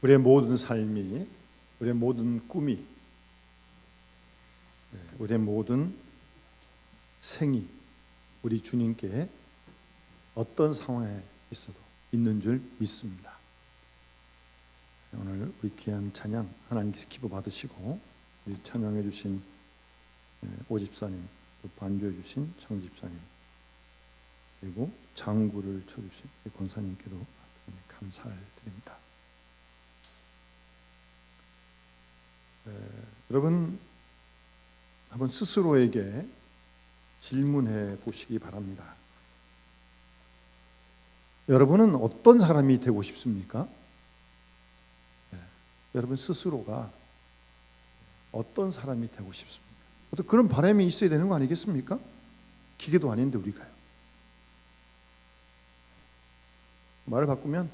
우리의 모든 삶이, 우리의 모든 꿈이, 우리의 모든 생이 우리 주님께 어떤 상황에 있어도 있는 줄 믿습니다. 오늘 우리 귀한 찬양 하나님께서 기뻐 받으시고, 우리 찬양해 주신 오집사님, 또 반주해 주신 정집사님, 그리고 장구를 쳐주신 권사님께도 감사를 드립니다. 여러분 한번 스스로에게 질문해 보시기 바랍니다. 여러분은 어떤 사람이 되고 싶습니까? 여러분 스스로가 어떤 사람이 되고 싶습니까? 어떤 그런 바람이 있어야 되는 거 아니겠습니까? 기계도 아닌데 우리가요. 말을 바꾸면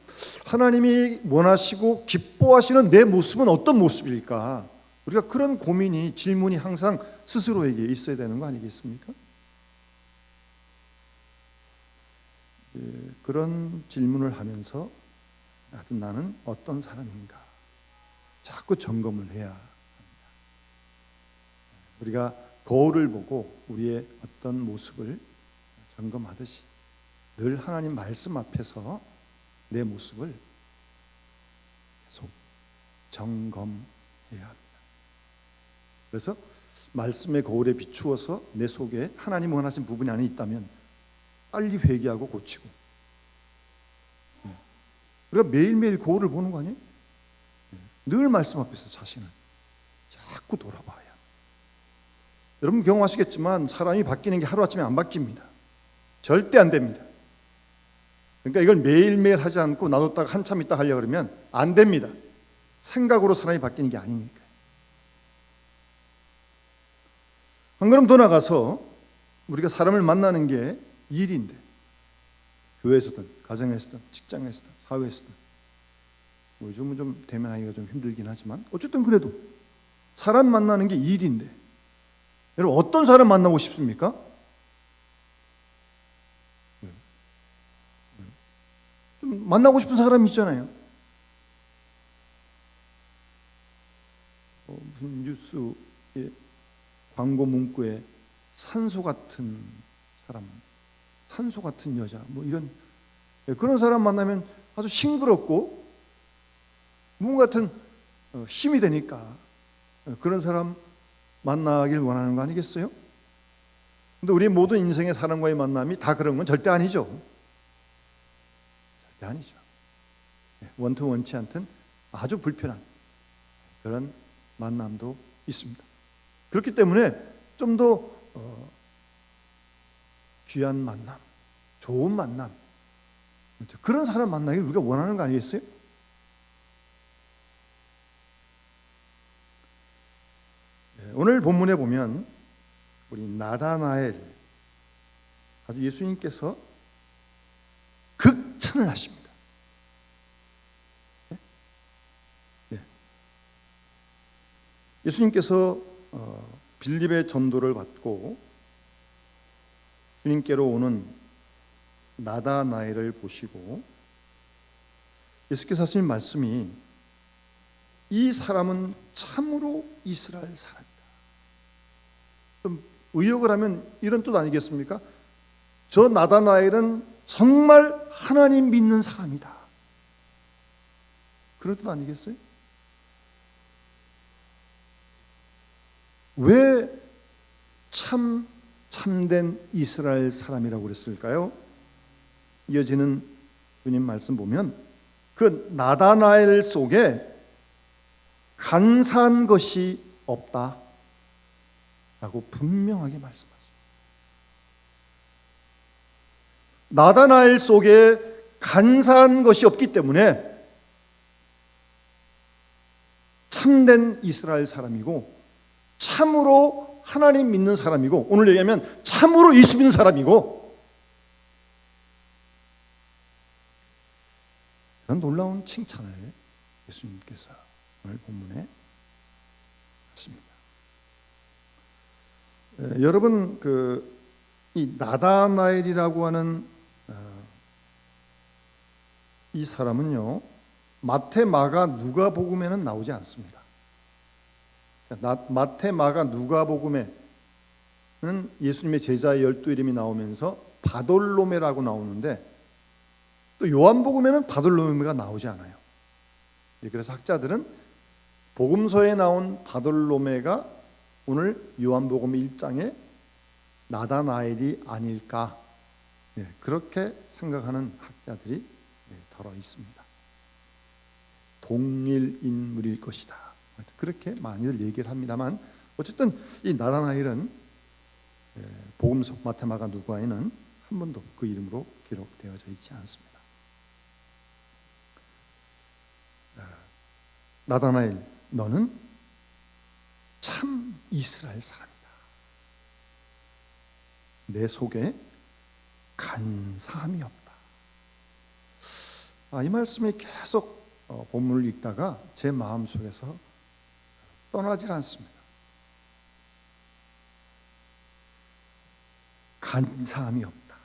하나님이 원하시고 기뻐하시는 내 모습은 어떤 모습일까? 우리가 그런 고민이, 질문이 항상 스스로에게 있어야 되는 거 아니겠습니까? 그런 질문을 하면서 나는 어떤 사람인가 자꾸 점검을 해야 합니다. 우리가 거울을 보고 우리의 어떤 모습을 점검하듯이 늘 하나님 말씀 앞에서 내 모습을 계속 점검해야 합니다. 그래서 말씀의 거울에 비추어서 내 속에 하나님 원하신 부분이 안에 있다면 빨리 회개하고 고치고, 우리가 매일매일 거울을 보는 거 아니에요? 늘 말씀 앞에서 자신을 자꾸 돌아봐야 합니다. 여러분 경험하시겠지만 사람이 바뀌는 게 하루아침에 안 바뀝니다. 절대 안 됩니다. 그러니까 이걸 매일매일 하지 않고 놔뒀다가 한참 있다 하려고 그러면 안 됩니다. 생각으로 사람이 바뀌는 게 아니니까요. 한 걸음 더 나가서 우리가 사람을 만나는 게 일인데, 교회에서든 가정에서든 직장에서든 사회에서든, 요즘은 좀 대면하기가 좀 힘들긴 하지만 어쨌든 그래도 사람 만나는 게 일인데, 여러분 어떤 사람 만나고 싶습니까? 좀 만나고 싶은 사람이 있잖아요. 무슨 뉴스에 광고 문구에 산소 같은 사람, 산소 같은 여자, 뭐 이런 그런 사람 만나면 아주 싱그럽고 뭔가 같은 힘이 되니까 그런 사람 만나길 원하는 거 아니겠어요? 근데 우리 모든 인생의 사람과의 만남이 다 그런 건 절대 아니죠. 절대 아니죠. 원투 원치 않든 아주 불편한 그런 만남도 있습니다. 그렇기 때문에 좀 더 귀한 만남, 좋은 만남, 그런 사람 만나길 우리가 원하는 거 아니겠어요? 오늘 본문에 보면 우리 나다나엘, 아주 예수님께서 극찬을 하십니다. 예수님께서 빌립의 전도를 받고 주님께로 오는 나다나엘을 보시고 예수께서 하신 말씀이, 이 사람은 참으로 이스라엘 사람이다. 좀 의역을 하면 이런 뜻 아니겠습니까? 저 나다나엘은 정말 하나님 믿는 사람이다. 그런 뜻 아니겠어요? 왜 참된 이스라엘 사람이라고 그랬을까요? 이어지는 주님 말씀 보면 그 나다나엘 속에 간사한 것이 없다 라고 분명하게 말씀하십니다. 나다나엘 속에 간사한 것이 없기 때문에 참된 이스라엘 사람이고, 참으로 하나님 믿는 사람이고, 오늘 얘기하면 참으로 예수 믿는 사람이고, 그런 놀라운 칭찬을 예수님께서 오늘 본문에 하십니다. 여러분 이 나다나엘이라고 하는 이 사람은요, 마태, 마가, 누가복음에는 나오지 않습니다. 마태, 마가, 누가복음에는 예수님의 제자 12 이름이 나오면서 바돌로메라고 나오는데, 또 요한복음에는 바돌로메가 나오지 않아요. 그래서 학자들은 복음서에 나온 바돌로메가 오늘 요한복음 1장의 나다나엘이 아닐까, 그렇게 생각하는 학자들이 더러 있습니다. 동일 인물일 것이다, 그렇게 많이들 얘기를 합니다만, 어쨌든 이 나다나엘은 복음서 마태, 마가, 누가에는 한 번도 그 이름으로 기록되어져 있지 않습니다. 나다나엘, 너는 참 이스라엘 사람이다. 내 속에 간사함이 없다. 이 말씀이 계속 본문을 읽다가 제 마음속에서 떠나질 않습니다. 간사함이 없다.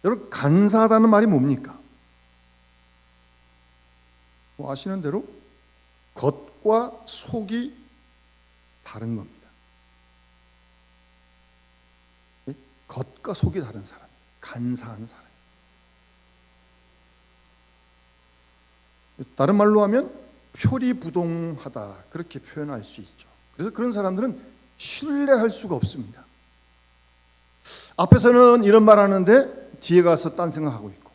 여러분, 간사하다는 말이 뭡니까? 아시는 대로 겉과 속이 다른 겁니다. 겉과 속이 다른 사람, 간사한 사람. 다른 말로 하면 표리부동하다, 그렇게 표현할 수 있죠. 그래서 그런 사람들은 신뢰할 수가 없습니다. 앞에서는 이런 말 하는데 뒤에 가서 딴 생각하고 있고,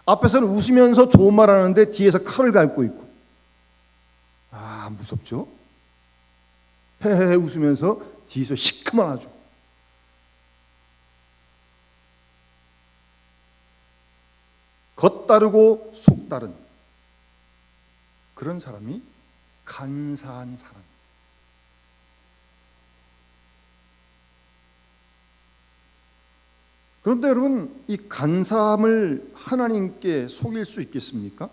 앞에서는 웃으면서 좋은 말 하는데 뒤에서 칼을 갈고 있고, 무섭죠? 헤헤헤 웃으면서 뒤에서 시커먼 아주. 겉 다르고 속 다른 그런 사람이 간사한 사람. 그런데 여러분, 이 간사함을 하나님께 속일 수 있겠습니까?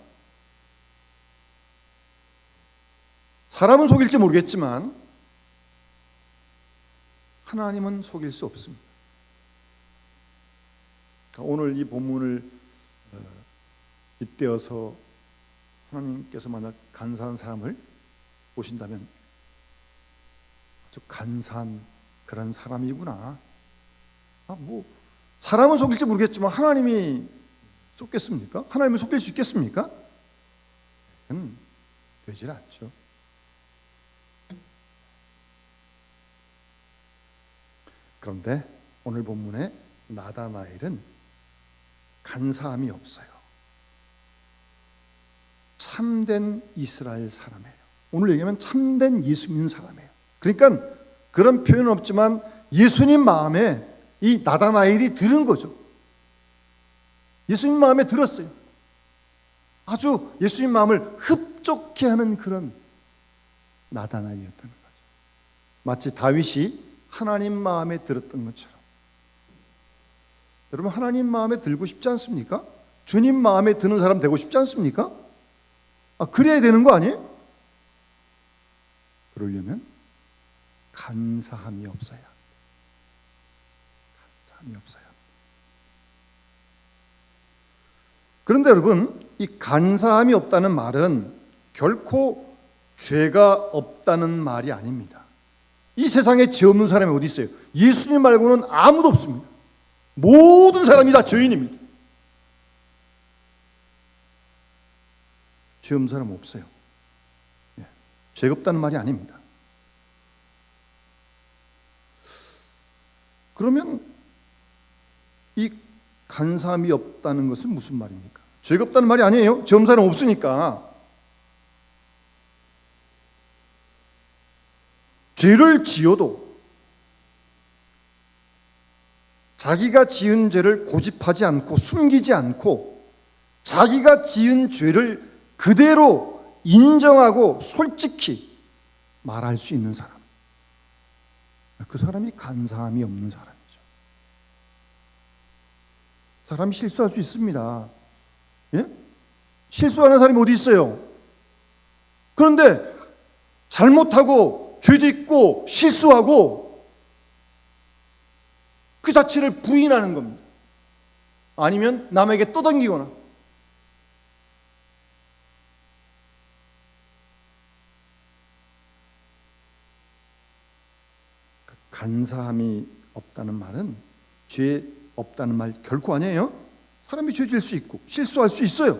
사람은 속일지 모르겠지만 하나님은 속일 수 없습니다. 오늘 이 본문을 빗대어서 하나님께서 만약 간사한 사람을 보신다면 아주 간사한 그런 사람이구나. 사람은 속일지 모르겠지만 하나님이 속겠습니까? 하나님을 속일 수 있겠습니까? 그건 되질 않죠. 그런데 오늘 본문에 나다나엘은 간사함이 없어요. 참된 이스라엘 사람이에요. 오늘 얘기하면 참된 예수 믿는 사람이에요. 그러니까 그런 표현은 없지만 예수님 마음에 이 나다나엘이 들은 거죠. 예수님 마음에 들었어요. 아주 예수님 마음을 흡족해 하는 그런 나다나엘이었다는 거죠. 마치 다윗이 하나님 마음에 들었던 것처럼. 여러분, 하나님 마음에 들고 싶지 않습니까? 주님 마음에 드는 사람 되고 싶지 않습니까? 그래야 되는 거 아니에요? 그러려면 간사함이 없어야. 간사함이 없어야. 그런데 여러분, 이 간사함이 없다는 말은 결코 죄가 없다는 말이 아닙니다. 이 세상에 죄 없는 사람이 어디 있어요? 예수님 말고는 아무도 없습니다. 모든 사람이 다 죄인입니다. 죄 없는 사람 없어요. 죄가 없다는 말이 아닙니다. 그러면 이 간사함이 없다는 것은 무슨 말입니까? 죄가 없다는 말이 아니에요. 죄 없는 사람 없으니까. 죄를 지어도 자기가 지은 죄를 고집하지 않고 숨기지 않고 자기가 지은 죄를 그대로 인정하고 솔직히 말할 수 있는 사람, 그 사람이 간사함이 없는 사람이죠. 사람이 실수할 수 있습니다. 예? 실수하는 사람이 어디 있어요? 그런데 잘못하고 죄 짓고 실수하고 그 자체를 부인하는 겁니다. 아니면 남에게 떠넘기거나. 간사함이 없다는 말은 죄 없다는 말 결코 아니에요. 사람이 죄 지을 수 있고 실수할 수 있어요.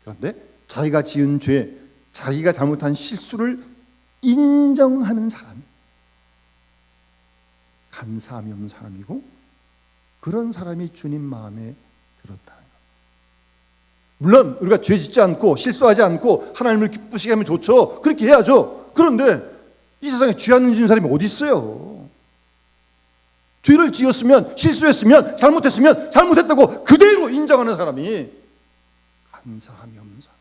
그런데 자기가 지은 죄, 자기가 잘못한 실수를 인정하는 사람이 간사함이 없는 사람이고, 그런 사람이 주님 마음에 들었다는 것. 물론 우리가 죄 짓지 않고 실수하지 않고 하나님을 기쁘시게 하면 좋죠. 그렇게 해야죠. 그런데 이 세상에 죄 안 지은 사람이 어디 있어요? 죄를 지었으면, 실수했으면, 잘못했으면 잘못했다고 그대로 인정하는 사람이 간사함이 없는 사람.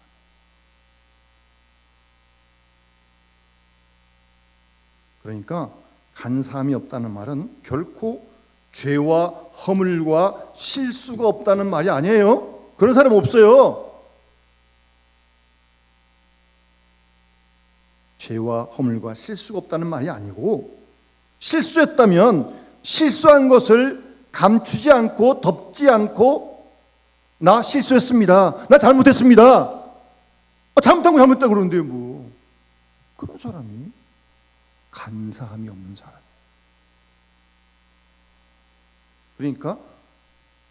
그러니까 간사함이 없다는 말은 결코 죄와 허물과 실수가 없다는 말이 아니에요. 그런 사람 없어요. 죄와 허물과 실수가 없다는 말이 아니고, 실수했다면 실수한 것을 감추지 않고 덮지 않고 나 실수했습니다, 나 잘못했습니다, 잘못한 거 잘못했다 그러는데요 뭐. 그런 사람이 간사함이 없는 사람. 그러니까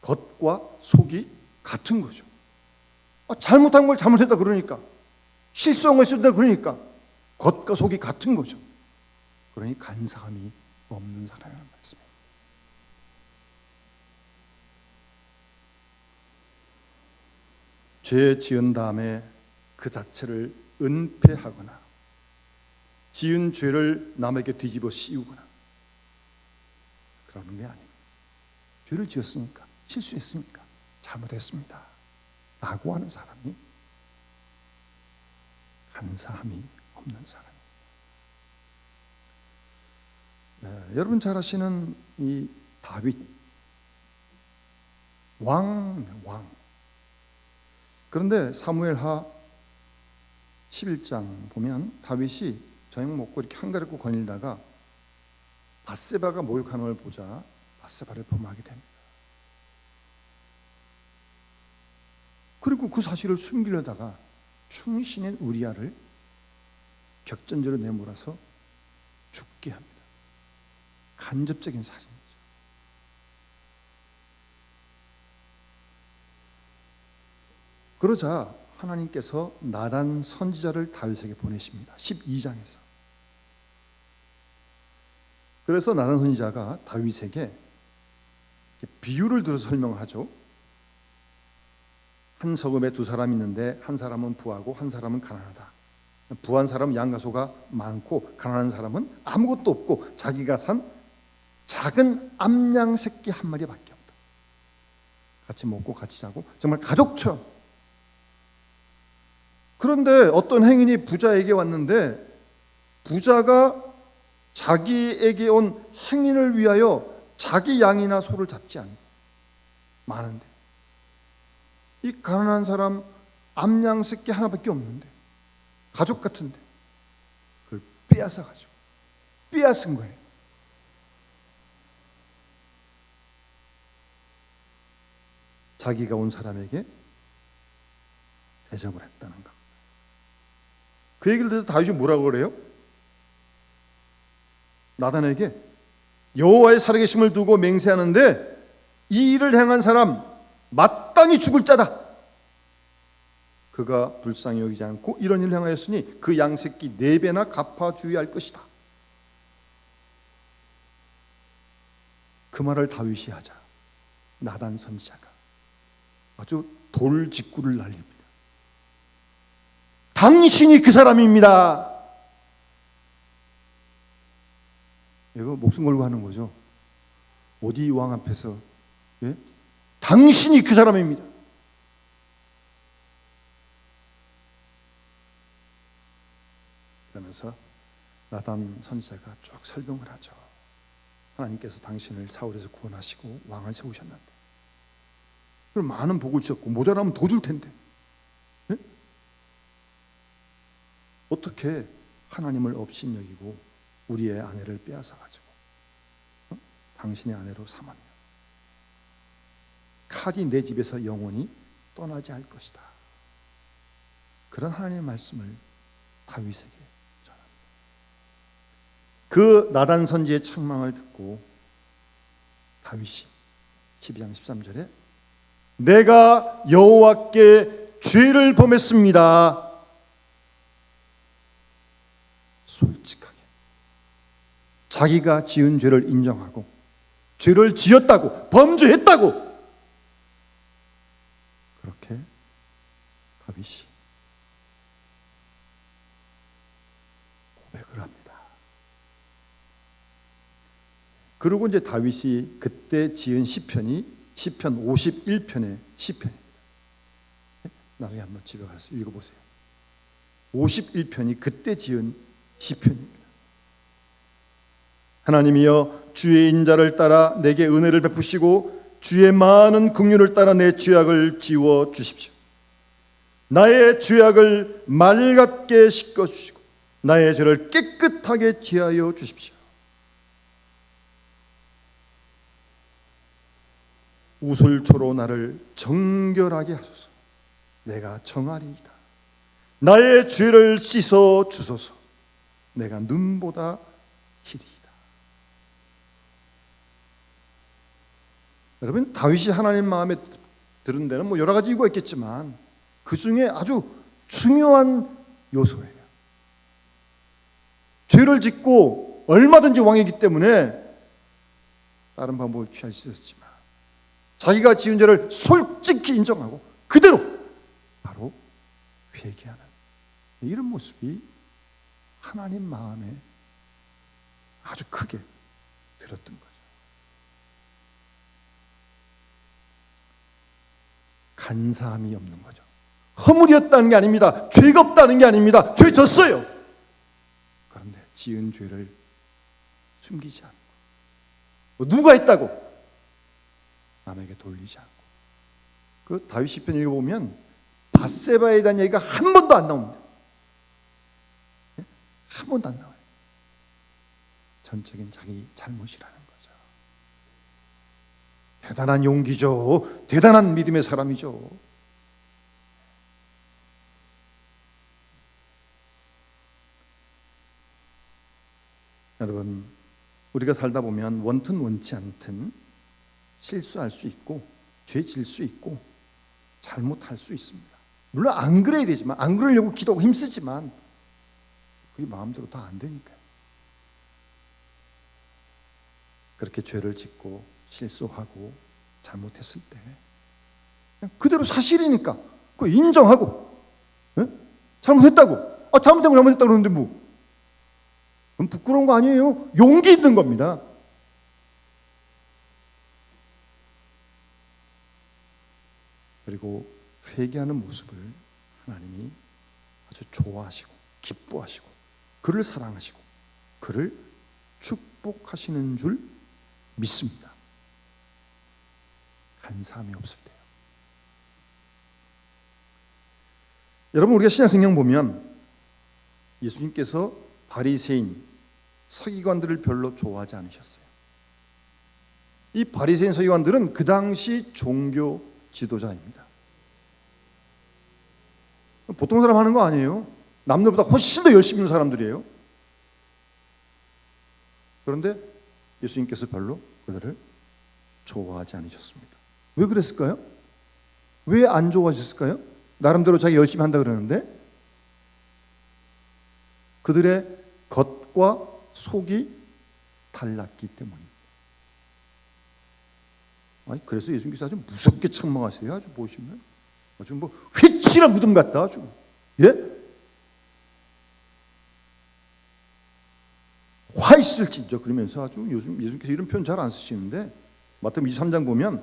겉과 속이 같은 거죠. 잘못한 걸 잘못했다 그러니까, 실수한 걸 실수했다 그러니까 겉과 속이 같은 거죠. 그러니 간사함이 없는 사람이라는 말씀입니다. 죄 지은 다음에 그 자체를 은폐하거나 지은 죄를 남에게 뒤집어 씌우거나 그러는 게 아닙니다. 죄를 지었으니까, 실수했으니까, 잘못했습니다 라고 하는 사람이 간사함이 없는 사람입니다. 여러분 잘 아시는 이 다윗 왕. 그런데 사무엘하 11장 보면 다윗이 저녁 먹고 이렇게 한가롭게 거닐다가 밧세바가 목욕하는 걸 보자 밧세바를 범하게 됩니다. 그리고 그 사실을 숨기려다가 충신인 우리아를 격전지로 내몰아서 죽게 합니다. 간접적인 살인이죠. 그러자 하나님께서 나단 선지자를 다윗에게 보내십니다. 12장에서. 그래서 나단 선지자가 다윗에게 비유를 들어서 설명을 하죠. 한 서금에 두 사람이 있는데 한 사람은 부하고 한 사람은 가난하다. 부한 사람은 양과 소가 많고 가난한 사람은 아무것도 없고 자기가 산 작은 암양 새끼 한 마리밖에 없다. 같이 먹고 같이 자고 정말 가족처럼. 그런데 어떤 행인이 부자에게 왔는데 부자가 자기에게 온 행인을 위하여 자기 양이나 소를 잡지 않고 많은데 이 가난한 사람 암양 새끼 하나밖에 없는데 가족 같은데 그걸 빼앗아 가지고 빼앗은 거예요. 자기가 온 사람에게 대접을 했다는 것. 그 얘기를 들어서 다윗이 뭐라고 그래요? 나단에게 여호와의 살아계심을 두고 맹세하는데 이 일을 행한 사람 마땅히 죽을 자다. 그가 불쌍히 여기지 않고 이런 일을 행하였으니 그 양새끼 4배나 갚아주어야 할 것이다. 그 말을 다윗이 하자 나단 선지자가 아주 돌직구를 날립니다. 당신이 그 사람입니다. 이거 목숨 걸고 하는 거죠. 어디 왕 앞에서. 예? 당신이 그 사람입니다. 그러면서 나단 선지자가 쭉 설명을 하죠. 하나님께서 당신을 사울에서 구원하시고 왕을 세우셨는데 그럼 많은 복을 주셨고 모자라면 더 줄 텐데 예? 어떻게 하나님을 업신여기고 우리의 아내를 빼앗아 가지고 당신의 아내로 삼았냐. 칼이 내 집에서 영원히 떠나지 않을 것이다. 그런 하나님의 말씀을 다윗에게 전합니다. 그 나단 선지의 책망을 듣고 다윗이 12장 13절에 내가 여호와께 죄를 범했습니다. 솔직하게 자기가 지은 죄를 인정하고 죄를 지었다고, 범죄했다고, 그렇게 다윗이 고백을 합니다. 그리고 이제 다윗이 그때 지은 시편이 시편 51편의 시편입니다. 나중에 한번 집에 가서 읽어보세요. 51편이 그때 지은 시편입니다. 하나님이여, 주의 인자를 따라 내게 은혜를 베푸시고 주의 많은 긍휼을 따라 내 죄악을 지워 주십시오. 나의 죄악을 맑게 씻겨 주시고 나의 죄를 깨끗하게 지하여 주십시오. 우슬초로 나를 정결하게 하소서. 내가 정하리이다. 나의 죄를 씻어 주소서. 내가 눈보다 희리이다. 여러분, 다윗이 하나님 마음에 들은 데는 뭐 여러 가지 이유가 있겠지만 그 중에 아주 중요한 요소예요. 죄를 짓고 얼마든지 왕이기 때문에 다른 방법을 취할 수 있었지만 자기가 지은 죄를 솔직히 인정하고 그대로 바로 회개하는 이런 모습이 하나님 마음에 아주 크게 들었던 거죠. 간사함이 없는 거죠. 허물이었다는 게 아닙니다. 죄가 없다는 게 아닙니다. 죄 졌어요. 그런데 지은 죄를 숨기지 않고 누가 했다고 남에게 돌리지 않고. 그 다윗 시편 읽어보면 밧세바에 대한 얘기가 한 번도 안 나옵니다. 한 번도 안 나와요. 전적인 자기 잘못이라는 거죠. 대단한 용기죠. 대단한 믿음의 사람이죠. 여러분, 우리가 살다 보면 원튼 원치 않든 실수할 수 있고 죄 질 수 있고 잘못할 수 있습니다. 물론 안 그래야 되지만, 안 그러려고 기도하고 힘쓰지만 그게 마음대로 다 안 되니까요. 그렇게 죄를 짓고 실수하고 잘못했을 때 그냥 그대로 사실이니까 그거 인정하고, 잘못했다고, 잘못된 거 잘못했다고 그러는데 뭐 그럼 부끄러운 거 아니에요. 용기 있는 겁니다. 그리고 회개하는 모습을 하나님이 아주 좋아하시고 기뻐하시고 그를 사랑하시고 그를 축복하시는 줄 믿습니다. 간사함이 없을 때요. 여러분, 우리가 신약성경 보면 예수님께서 바리새인, 서기관들을 별로 좋아하지 않으셨어요. 이 바리새인 서기관들은 그 당시 종교 지도자입니다. 보통 사람 하는 거 아니에요. 남들보다 훨씬 더 열심히 있는 사람들이에요. 그런데 예수님께서 별로 그들을 좋아하지 않으셨습니다. 왜 그랬을까요? 왜 안 좋아하셨을까요? 나름대로 자기 열심히 한다 그러는데 그들의 겉과 속이 달랐기 때문입니다. 아니, 그래서 예수님께서 아주 무섭게 책망하세요. 아주 보시면 아주 뭐 휘칠한 무덤 같다. 아주, 예? 화 있을진저 그러면서 아주 요즘 예수님께서 이런 표현 잘 안 쓰시는데 마태복음 23장 보면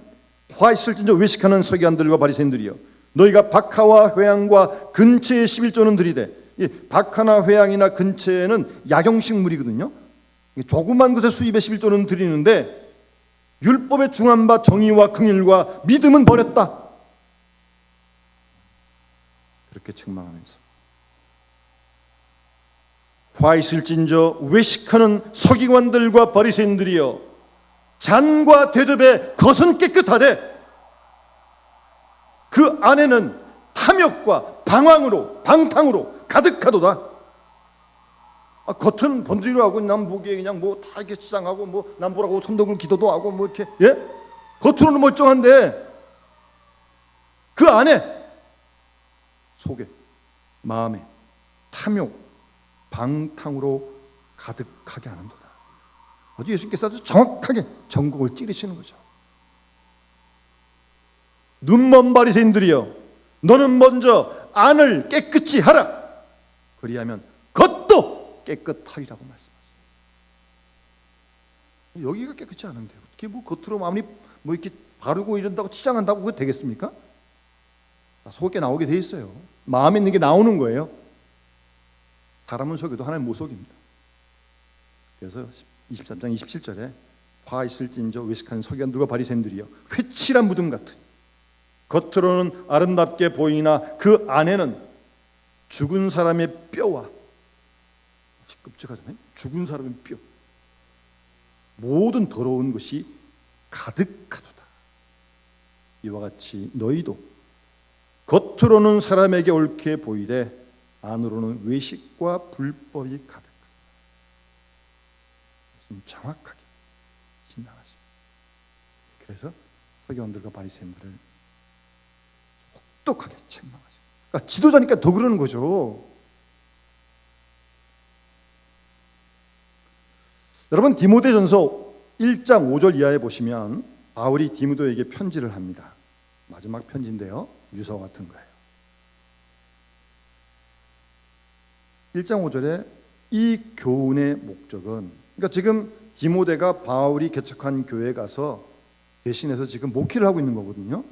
화 있을진저 외식하는 서기관들과 바리새인들이여 너희가 박하와 회양과 근처에 11조는 드리되, 이 박하나 회양이나 근처에는 약용식 물이거든요. 조그만 것에 수입에 11조는 드리는데 율법에 중한 바 정의와 긍휼과 믿음은 버렸다. 그렇게 책망하면서 화 있을진저 외식하는 서기관들과 바리새인들이여 잔과 대접에 겉은 깨끗하되 그 안에는 탐욕과 방탕으로 가득하도다. 겉은 번지르하고 남 보기에 그냥 뭐 다 이렇게 시장하고 뭐 남 보라고 손덕을 기도도 하고 뭐 이렇게 겉으로는 멀쩡한데 그 안에 속에 마음에 탐욕 방탕으로 가득하게 하는도다. 아주 예수님께서 아주 정확하게 전곡을 찌르시는 거죠. 눈먼 바리새인들이여, 너는 먼저 안을 깨끗이 하라. 그리하면 겉도 깨끗하리라고 말씀하세요. 여기가 깨끗이 않은데 어떻게 뭐 겉으로 아무리 뭐 이렇게 바르고 이런다고 치장한다고 그게 되겠습니까? 속에 나오게 돼 있어요. 마음에 있는 게 나오는 거예요. 사람은 속여도 하나님 못 속입니다. 그래서 23장 27절에 화 있을진저 외식하는 서기관들과 바리새인들이여, 회칠한 무덤 같으니 겉으로는 아름답게 보이나 그 안에는 죽은 사람의 뼈와, 끔찍하잖아요. 죽은 사람의 뼈, 모든 더러운 것이 가득하도다. 이와 같이 너희도 겉으로는 사람에게 옳게 보이되 안으로는 외식과 불법이 가득하다. 정확하게 진단하십니다. 그래서 서기관들과 바리새인들을 혹독하게 책망하십니다. 그러니까 지도자니까 더 그러는 거죠. 여러분, 디모데전서 1장 5절 이하에 보시면 바울이 디모데에게 편지를 합니다. 마지막 편지인데요, 유서 같은 거예요. 1장 5절에 이 교훈의 목적은, 그러니까 지금 디모데가 바울이 개척한 교회에 가서 대신해서 지금 목회를 하고 있는 거거든요.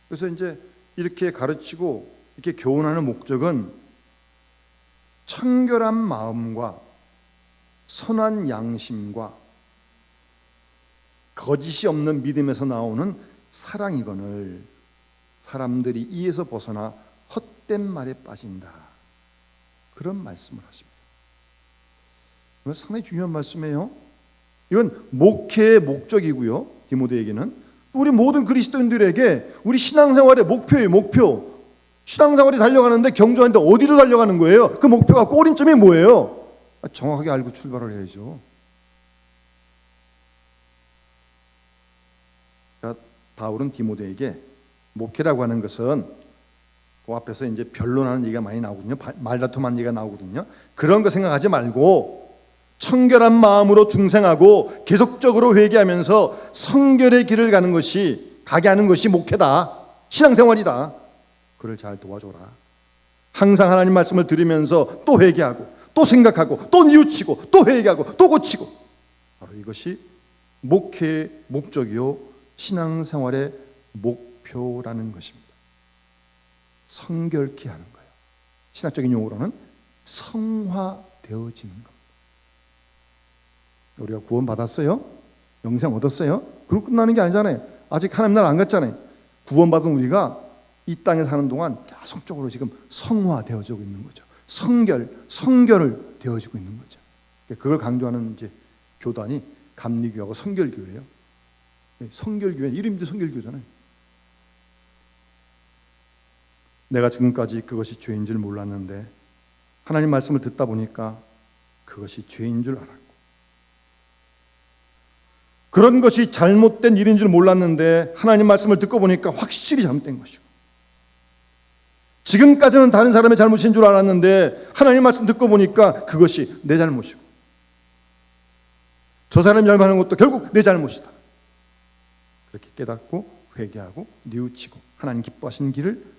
그래서 이제 이렇게 가르치고 이렇게 교훈하는 목적은 청결한 마음과 선한 양심과 거짓이 없는 믿음에서 나오는 사랑이거늘 사람들이 이에서 벗어나 헛된 말에 빠진다. 그런 말씀을 하십니다. 이건 상당히 중요한 말씀이에요. 이건 목회의 목적이고요. 디모데에게는 우리 모든 그리스도인들에게 우리 신앙생활의 목표예요. 목표. 신앙생활이 달려가는데 경주하는데 어디로 달려가는 거예요? 그 목표가 꼬린점이 뭐예요? 정확하게 알고 출발을 해야죠. 그러니까 바울은 디모데에게 목회라고 하는 것은 그 앞에서 이제 변론하는 얘기가 많이 나오거든요. 말다툼하는 얘기가 나오거든요. 그런 거 생각하지 말고 청결한 마음으로 중생하고 계속적으로 회개하면서 성결의 길을 가게 하는 것이 목회다. 신앙생활이다. 그를 잘 도와줘라. 항상 하나님 말씀을 들으면서 또 회개하고 또 생각하고 또 뉘우치고 또 회개하고 또 고치고, 바로 이것이 목회의 목적이요 신앙생활의 목표라는 것입니다. 성결케 하는 거예요. 신학적인 용어로는 성화되어지는 겁니다. 우리가 구원 받았어요? 영생 얻었어요? 그리고 끝나는 게 아니잖아요. 아직 하나님 나라 안 갔잖아요. 구원 받은 우리가 이 땅에 사는 동안 계속적으로 지금 성화되어지고 있는 거죠. 성결을 되어지고 있는 거죠. 그걸 강조하는 이제 교단이 감리교하고 성결교예요. 성결교회 이름도 성결교잖아요. 내가 지금까지 그것이 죄인 줄 몰랐는데 하나님 말씀을 듣다 보니까 그것이 죄인 줄 알았고, 그런 것이 잘못된 일인 줄 몰랐는데 하나님 말씀을 듣고 보니까 확실히 잘못된 것이고, 지금까지는 다른 사람의 잘못인 줄 알았는데 하나님 말씀 듣고 보니까 그것이 내 잘못이고, 저 사람이 잘못하는 것도 결국 내 잘못이다. 그렇게 깨닫고 회개하고 뉘우치고 하나님 기뻐하시는 길을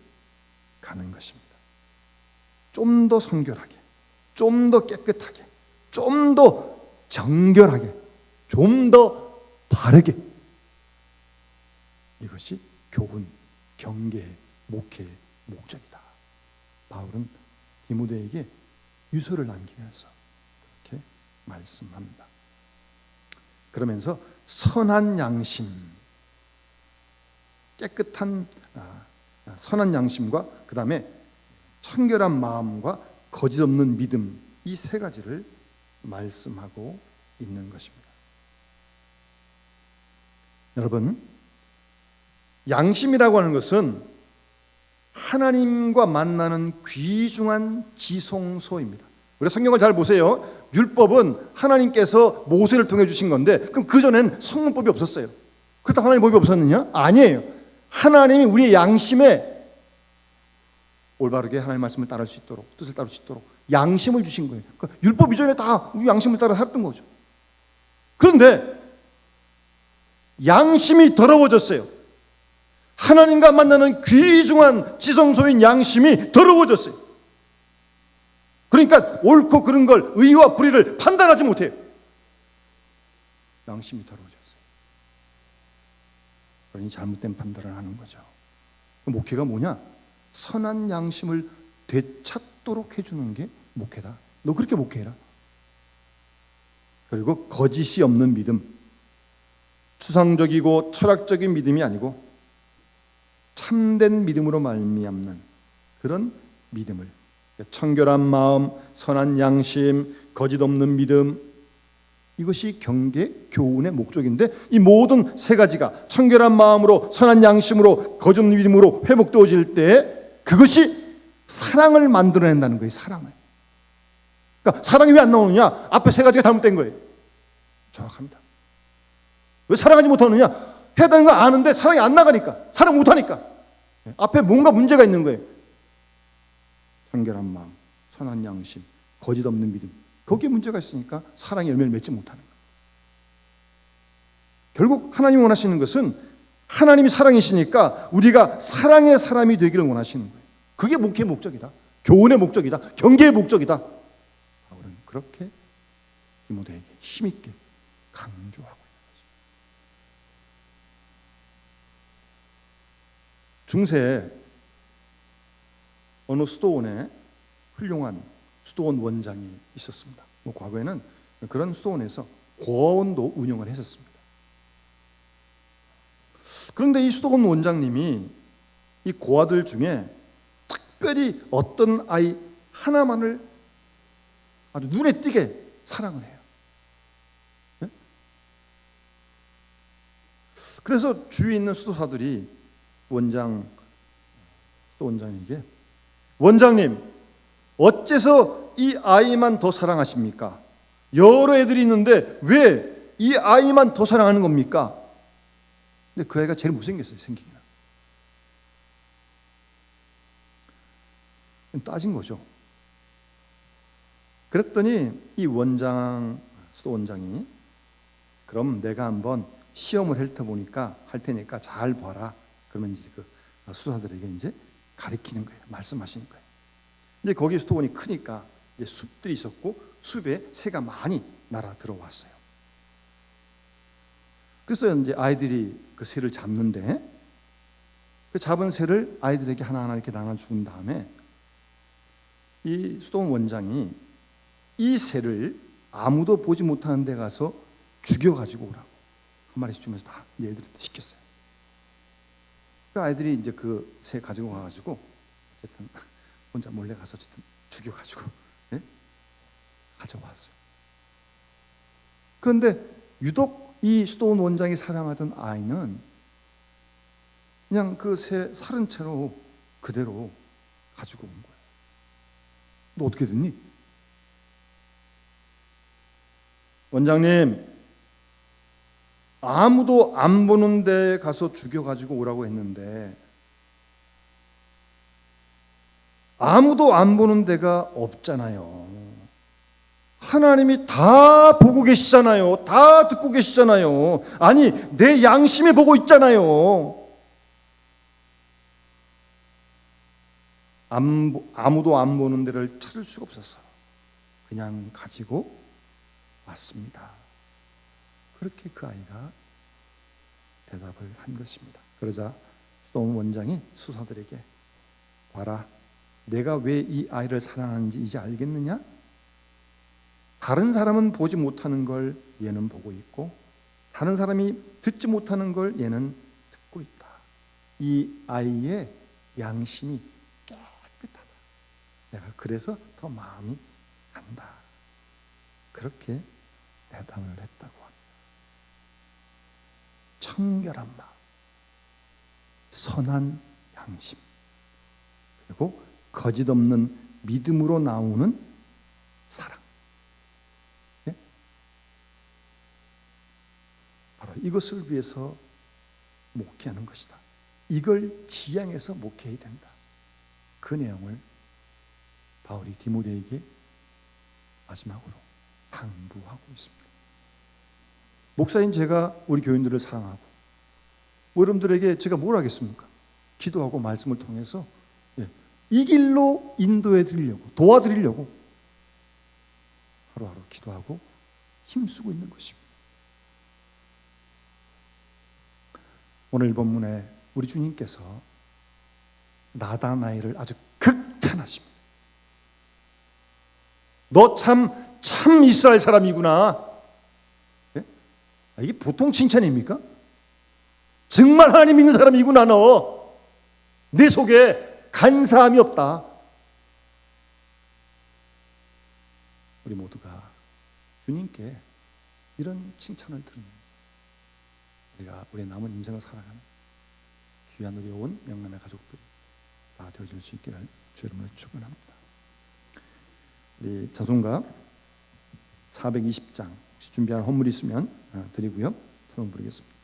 가는 것입니다. 좀 더 성결하게, 좀 더 깨끗하게, 좀 더 정결하게, 좀 더 바르게, 이것이 교훈, 경계, 목회의 목적이다. 바울은 디모데에게 유서를 남기면서 그렇게 말씀합니다. 그러면서 선한 양심, 깨끗한 선한 양심과 그 다음에 청결한 마음과 거짓 없는 믿음, 이 세 가지를 말씀하고 있는 것입니다. 여러분, 양심이라고 하는 것은 하나님과 만나는 귀중한 지성소입니다. 우리 성경을 잘 보세요. 율법은 하나님께서 모세를 통해 주신 건데, 그럼 그전엔 성문법이 없었어요. 그렇다고 하나님 법이 없었느냐? 아니에요. 하나님이 우리의 양심에 올바르게 하나님 말씀을 따를 수 있도록, 뜻을 따를 수 있도록 양심을 주신 거예요. 그러니까 율법 이전에 다 우리 양심을 따라 살았던 거죠. 그런데 양심이 더러워졌어요. 하나님과 만나는 귀중한 지성소인 양심이 더러워졌어요. 그러니까 옳고 그른 걸, 의와 불의를 판단하지 못해요. 양심이 더러워졌어요. 그러니 잘못된 판단을 하는 거죠. 목회가 뭐냐? 선한 양심을 되찾도록 해주는 게 목회다. 너 그렇게 목회해라. 그리고 거짓이 없는 믿음, 추상적이고 철학적인 믿음이 아니고 참된 믿음으로 말미암는 그런 믿음을, 청결한 마음, 선한 양심, 거짓 없는 믿음, 이것이 경계, 교훈의 목적인데, 이 모든 세 가지가 청결한 마음으로, 선한 양심으로, 거짓 없는 믿음으로 회복되어질 때 그것이 사랑을 만들어낸다는 거예요. 사랑을. 그러니까 사랑이 왜 안 나오느냐? 앞에 세 가지가 잘못된 거예요. 정확합니다. 왜 사랑하지 못하느냐? 해야 되는 거 아는데 사랑이 안 나가니까, 사랑 못하니까. 앞에 뭔가 문제가 있는 거예요. 청결한 마음, 선한 양심, 거짓 없는 믿음, 거기에 문제가 있으니까 사랑의 열매를 맺지 못하는 거예요. 결국 하나님이 원하시는 것은, 하나님이 사랑이시니까 우리가 사랑의 사람이 되기를 원하시는 거예요. 그게 목회의 목적이다. 교훈의 목적이다. 경계의 목적이다. 바울은 그렇게 디모데에게 힘있게 강조하고 있는 거죠. 중세에 어느 수도원에 훌륭한 수도원 원장이 있었습니다. 과거에는 그런 수도원에서 고아원도 운영을 했었습니다. 그런데 이 수도원 원장님이 이 고아들 중에 특별히 어떤 아이 하나만을 아주 눈에 띄게 사랑을 해요. 네? 그래서 주위에 있는 수도사들이 수도원장에게, 원장님, 어째서 이 아이만 더 사랑하십니까? 여러 애들이 있는데 왜 이 아이만 더 사랑하는 겁니까? 근데 그 아이가 제일 못생겼어요. 생기기는. 따진 거죠. 그랬더니 이 수도원장이, 그럼 내가 한번 시험을 할 테니까 잘 봐라. 그러면 이제 그 수도사들에게 이제 가르치는 거예요. 말씀하시는 거예요. 이제 거기 수도원이 크니까 이제 숲들이 있었고 숲에 새가 많이 날아 들어왔어요. 그래서 이제 아이들이 그 새를 잡는데, 그 잡은 새를 아이들에게 하나하나 이렇게 나눠준 다음에 이 수도원 원장이 이 새를 아무도 보지 못하는 데 가서 죽여가지고 오라고 한 마리씩 주면서 다 얘들한테 시켰어요. 그 아이들이 이제 그 새 가지고 가가지고 어쨌든 혼자 몰래 가서 어쨌든 죽여가지고 가져왔어요. 그런데 유독 이 수도원 원장이 사랑하던 아이는 그냥 그 새 살은 채로 그대로 가지고 온 거예요. 너 어떻게 됐니? 원장님, 아무도 안 보는 데 가서 죽여가지고 오라고 했는데 아무도 안 보는 데가 없잖아요. 하나님이 다 보고 계시잖아요. 다 듣고 계시잖아요. 아니, 내 양심이 보고 있잖아요. 아무도 안 보는 데를 찾을 수가 없었어. 그냥 가지고 왔습니다. 그렇게 그 아이가 대답을 한 것입니다. 그러자 수도원 원장이 수사들에게, 봐라, 내가 왜 이 아이를 사랑하는지 이제 알겠느냐? 다른 사람은 보지 못하는 걸 얘는 보고 있고, 다른 사람이 듣지 못하는 걸 얘는 듣고 있다. 이 아이의 양심이 깨끗하다. 내가 그래서 더 마음이 간다. 그렇게 대답을 했다고 합니다. 청결한 마음, 선한 양심, 그리고 거짓 없는 믿음으로 나오는 사랑. 예? 바로 이것을 위해서 목회하는 것이다. 이걸 지향해서 목회해야 된다. 그 내용을 바울이 디모데에게 마지막으로 당부하고 있습니다. 목사인 제가 우리 교인들을 사랑하고 여러분들에게 제가 뭘 하겠습니까? 기도하고 말씀을 통해서 이 길로 인도해 드리려고, 도와드리려고 하루하루 기도하고 힘쓰고 있는 것입니다. 오늘 본문에 우리 주님께서 나다나엘을 아주 극찬하십니다. 너 참 이스라엘 사람이구나. 예? 이게 보통 칭찬입니까? 정말 하나님 믿는 사람이구나. 너 내 속에 간사함이 없다. 우리 모두가 주님께 이런 칭찬을 들으면서 우리가 우리의 남은 인생을 살아가는 귀한 우리 온 명람의 가족들이 다 되어줄 수 있기를 주의 이름으로 축원합니다. 우리 자송가 420장 혹시 준비한 헌물이 있으면 드리고요. 찬송 부르겠습니다.